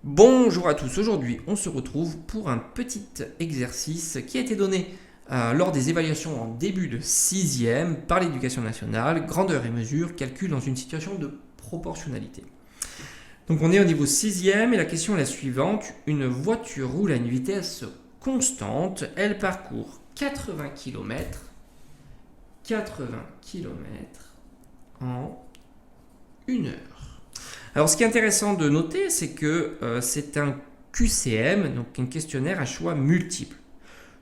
Bonjour à tous, aujourd'hui on se retrouve pour un petit exercice qui a été donné lors des évaluations en début de 6e par l'éducation nationale, grandeur et mesure, calcul dans une situation de proportionnalité. Donc on est au niveau 6e et la question est la suivante, une voiture roule à une vitesse constante, elle parcourt 80 km en 1 heure. Alors, ce qui est intéressant de noter, c'est que c'est un QCM, donc un questionnaire à choix multiples.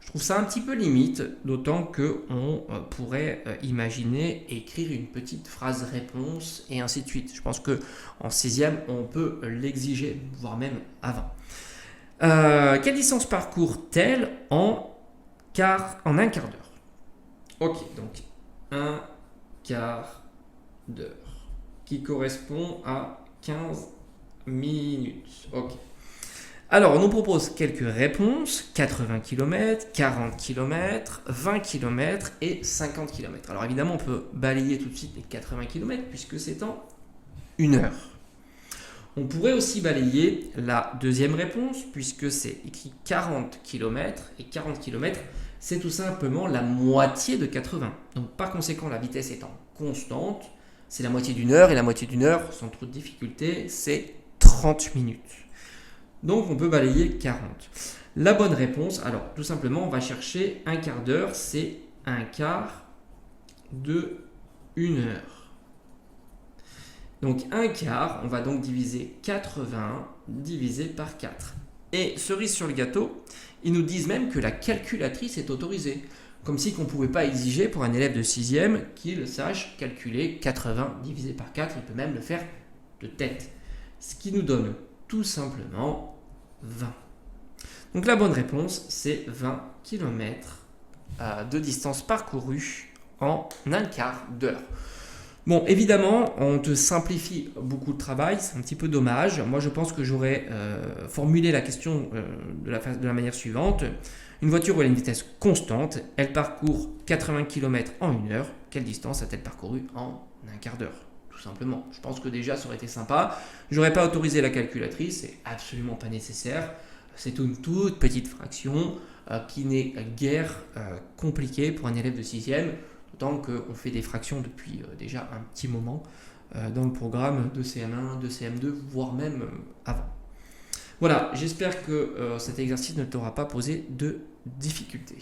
Je trouve ça un petit peu limite, d'autant qu'on pourrait imaginer écrire une petite phrase réponse et ainsi de suite. Je pense qu'en 6e, on peut l'exiger, voire même avant. Quelle distance parcourt-elle en un quart d'heure? Ok, donc un quart d'heure, qui correspond à 15 minutes. Ok. Alors, on nous propose quelques réponses, 80 km, 40 km, 20 km et 50 km. Alors évidemment, on peut balayer tout de suite les 80 km puisque c'est en 1 heure. On pourrait aussi balayer la deuxième réponse puisque c'est écrit 40 km et 40 km, c'est tout simplement la moitié de 80. Donc par conséquent, la vitesse étant constante, c'est la moitié d'une heure et la moitié d'une heure, sans trop de difficulté, c'est 30 minutes. Donc on peut balayer 40. La bonne réponse, alors tout simplement, on va chercher un quart d'heure, c'est un quart de 1 heure. Donc un quart, on va donc diviser 80 divisé par 4. Et cerise sur le gâteau, ils nous disent même que la calculatrice est autorisée. Comme si on ne pouvait pas exiger pour un élève de 6e qu'il sache calculer 80 divisé par 4, il peut même le faire de tête. Ce qui nous donne tout simplement 20. Donc la bonne réponse, c'est 20 km de distance parcourue en un quart d'heure. Bon, évidemment, on te simplifie beaucoup de travail, c'est un petit peu dommage. Moi, je pense que j'aurais formulé la question de la manière suivante. Une voiture roule à une vitesse constante, elle parcourt 80 km en 1 heure. Quelle distance a-t-elle parcouru en un quart d'heure? Tout simplement. Je pense que déjà, ça aurait été sympa. Je n'aurais pas autorisé la calculatrice, c'est absolument pas nécessaire. C'est une toute petite fraction qui n'est guère compliquée pour un élève de 6e. D'autant qu'on fait des fractions depuis déjà un petit moment dans le programme de CM1, de CM2, voire même avant. Voilà, j'espère que cet exercice ne t'aura pas posé de difficultés.